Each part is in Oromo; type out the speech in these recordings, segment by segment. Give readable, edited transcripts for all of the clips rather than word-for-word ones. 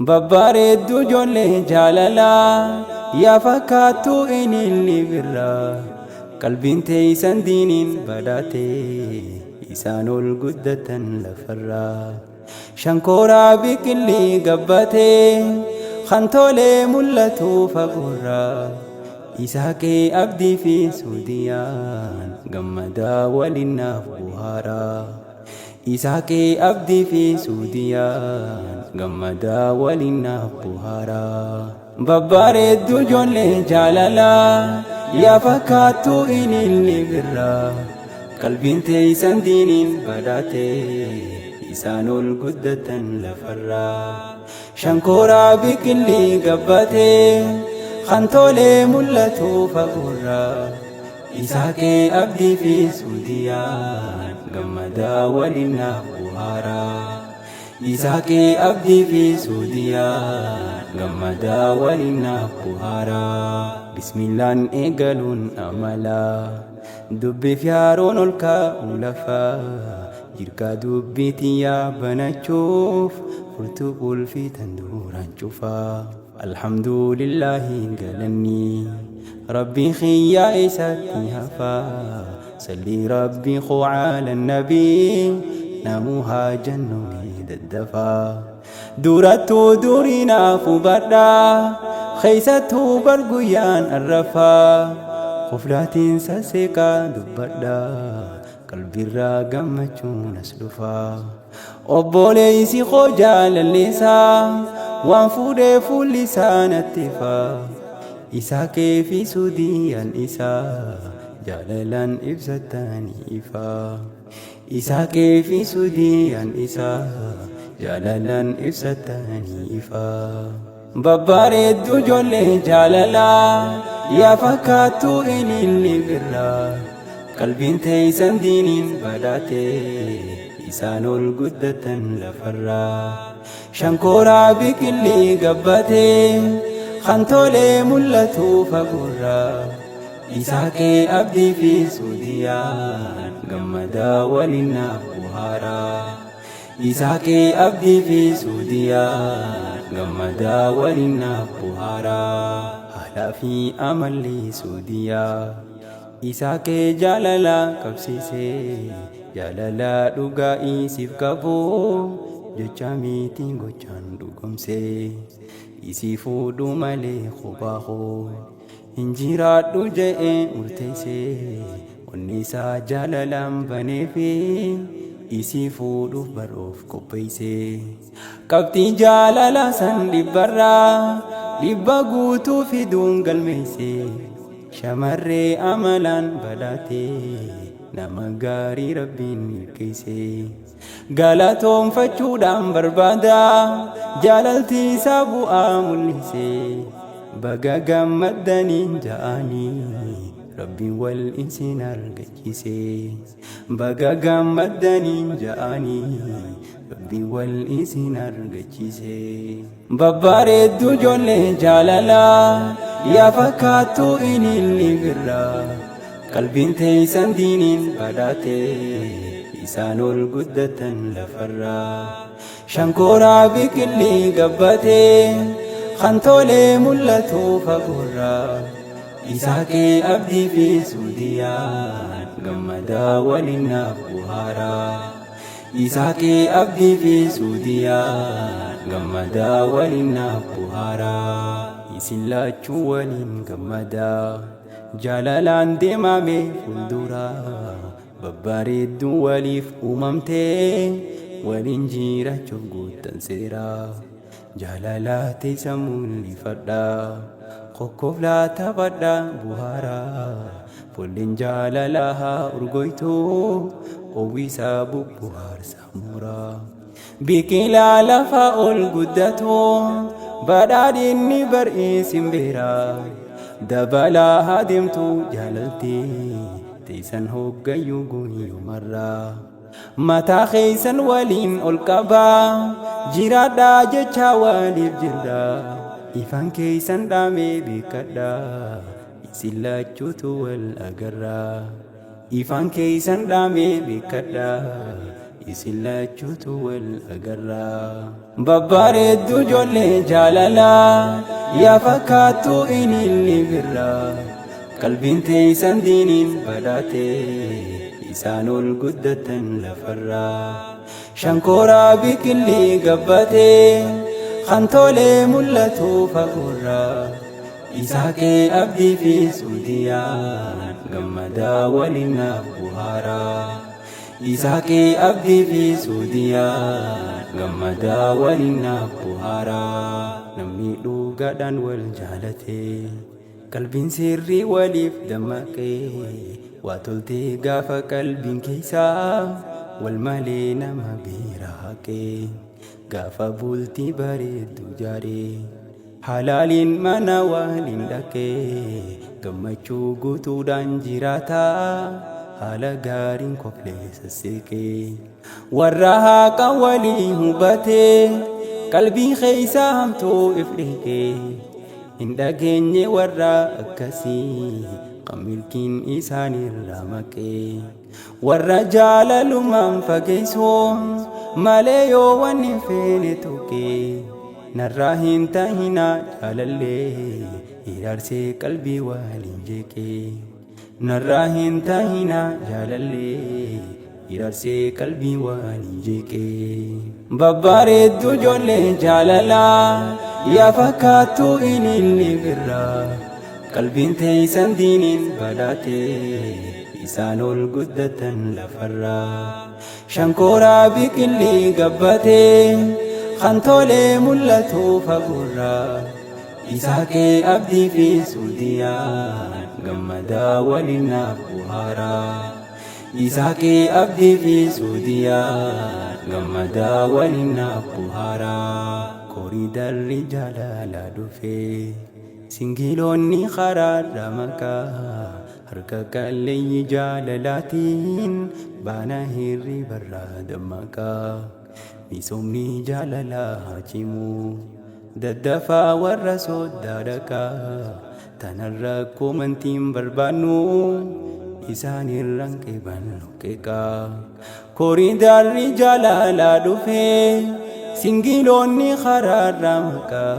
babbareeddu ijoollee jaalalaa yaa fakkaattu inni birraa qalbiin teeysan diiniin badhaatee isaan ol guddatan lafarraa shankooraa biqilii gabbatee kan tolee mul'atu fagoorraa isaaqee abdii fi suudiyaan gammadaa waliin naaf buhaaraa isaaqee abdii fi suudiyaan gammadaa waliin naaf buhaaraa babbareeddu ijoollee jaalalaa yaa fakkaattu inni birraa qalbiin teeysan diiniin badhaatee isaan ol guddatan lafarraa shankooraa biqilii gabbatee kan tolee mul'atu fagoorraa isaaqee abdii fi suudiyaan gammadaa waliin naaf buhaaraa isaaqee abdii fi suudiyaan gammadaa waliin naaf buhaaraa bismillaan eegaluun amalaa dubbiif yaaroon ol kaa'u lafaa jirkaa dubbitiyyaa banachuuf furtuu qulfii tan duraan cufaa alhamdulillahi galanni rabbii khiyyaa isatti hafaa salli rabbii على النبي namuhaa jannoolee daddafaa durattuu durinaa fubadhaa keeysattuu barguyyaan arrafaa qoflaatiin saseeqaa dubbadhaa qalbirraa gammachuun as dhufaa obboleeysi koo jaalalleessaa waan fuudhee fuullisaa nattifaa isaaqee fi suudiyaan isaa jaalalaan ibsatanii ifaa isaaqee fi suudiyaan isaa jaalalaan ibsatanii ifaa babbareeddu ijoollee jaalalaa yaa fakkaattu inni birraa qalbiin teeysan diiniin badhaatee isaan ol guddatan lafarraa shankooraa biqilii gabbatee kan tolee mul'atu fagoorraa isaaqee abdii fi suudiyaan gammadaa waliin naaf buhaaraa isaaqee abdii fi suudiyaan gammadaa waliin naaf buhaaraa haalaa fi amalli suudiyaa isaaqee jaalalaa qabsiisee jaalalaa dhugaa isiif qabuu jecha miitiin gochaan dhugomsee isii fuudhu malee kophaahoo hinjiraadhu je'ee murteessee onni isaa jaalalaan baneefi isii fuudhuuf baroof qopheessee qabxii jaalalaa san dhibbarraa dhibba guutuu fiduun galmeessee shamarree amalaan badhaatee nama gaarii rabbiin milkeessee galatoonfachuudhaan barbaadaa jaalaltii isaa bu'aa mul'isee baga gammaddaniin ja'anii rabbiin wal isin argachiisee baga gammaddaniin ja'anii rabbiin wal isin argachiisee babbareeddu ijoollee jaalalaa yaa fakkaattu inni birraa qalbiin teeysan diiniin badhaatee isaan ol guddatan lafarraa shankooraa biqilii gabbatee kan tolee mul'atu fagoorraa isaaqee abdii fi suudiyaan gammadaa waliin naaf buhaaraa isaaqee abdii fi suudiyaan gammadaa waliin naaf buhaaraa isin laachuu waliin gammadaa jaalalaan deemame fuulduraa babbareeddu waliif uumamtee waliin jirachuuf guuttan seeraa jaalalaa teessa mul'ifadhaa kokkooflaa taphadhaa buhaaraa folleen jaalalaa haa urgoytuu owwisaa bubbuhaarsaa mooraa biqilaa lafa ol guddatoo badhaadhinni bar'iisin beeraa dabalaa haa deemtu jaalaltee teessan hoggayyuu guyyumarraa mataa keeysan waliin ol qabaa jiraadhaa jecha waliif jirraa ifaan keeysan dhaamee beekadhaa isin laachuutu wal agarraa ifaan keeysan dhaamee beekadhaa isillachuutu wal agarraa. Babbareeddu ijoollee jaalalaa yaa fakkaattu ililli birraa qalbiin teessan diiniin badhaatee isaan ol guddatan lafarraa. Shankooraa biqilii gabbatee kan tolee mul'atu fagoorraa Isaaqee abdii fi suudiyaan gammadaa waliin naaf buhaaraa. Isaaqee abdii fi suudiyaan gammadaa waliin naaf buhaaraa. Namni dhugaadhaan wal jaalatee qalbiin sirrii waliif dammaqee waa toltee gaafa qalbiin keessaa wal malee nama bira haqee gaafa bultii bareeddu jaaree halaaliin mana waliin dhaqee gammachuu guutuudhaan jiraataa haala gaariin qoflee sasseeqee warra haqa walii hubatee qalbii keessaa hamtuu if dhiqee hin dhageenye warra akkasii qamilkiin isaanirraa maqee warra jaalalumaan fageessoo malee yoo wanni feene tuqee narraa hin ta'inaa jaalallee hiraarsee qalbii waliin jeeqee narraa hin ta'inaa jaalallee hiraarsee qalbii waliin jeeqee. Babbareeddu ijoollee jaalalaa yaa fakkaattu ililli birraa qalbiin teessan diiniin badhaatee isaan ol guddatan lafarraa. Shankooraa biqilii gabbatee kan tolee mul'atu fagoorraa Isaaqee abdii fi suudiyaan gammadaa waliin naaf buhaaraa. Isaaqee abdii fi suudiyaan gammadaa waliin naaf buhaaraa. Koriidarri jaalalaa dhufee singiloonni karaarra maqaa harka qalleeyyi jaalalaatiin baana hirribarraa dammaqaa. Misoomni jaalalaa cimuu daddafaa warra sooddaa dhaqaa tanarra komantiin barbaannu isaanirraan qeeban luqqeeqaa. Koriidarri jaalalaa dhufee singiloonni karaarra maqaa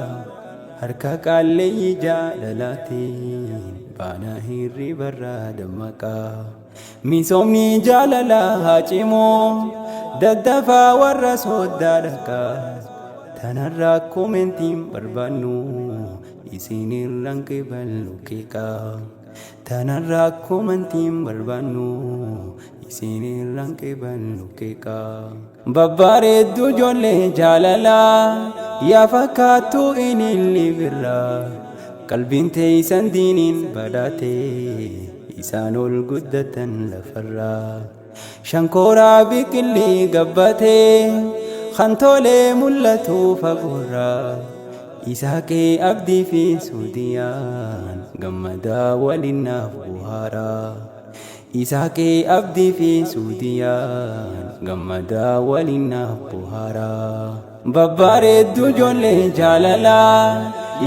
harka qalleeyyi jaalalaatiin baana hirribarraa dammaqaa. Misoomni jaalalaa cimuu daddafaa warra sooddaa dhaqaa tanarra komantiin barbaannu isinirraan qeeban luqqeeqaa. Tanarra komantiin barbaannu isinirraan qeeban luqqeeqaa. Babbareeddu ijoollee jaalalaa yaa fakkaattu ililli birraa qalbiin teessan diiniin badhaatee isaan ol guddatan lafarraa. Shankooraa biqilii gabbatee kan tolee mul'atu fagoorraa Isaaqee abdii fi suudiyaan gammadaa waliin naaf buhaaraa. Isaaqee abdii fi suudiyaan gammadaa waliin naaf buhaaraa. Babbareeddu ijoollee jaalalaa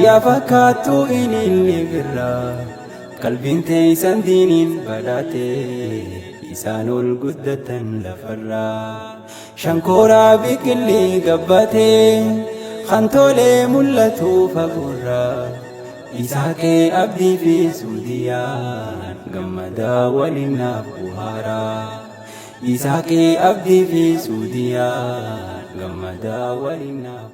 yaa fakkaattu ililli birraa qalbiin teessan diiniin badhaatee isaan ol guddatan lafarraa. Shankooraa biqilii gabbatee kan tolee mul'atu fagoorraa Isaaqee abdii fi suudiyaan gammadaa waliin naaf buhaaraa. Isaaqee abdii fi suudiyaan gammadaa waliin naaf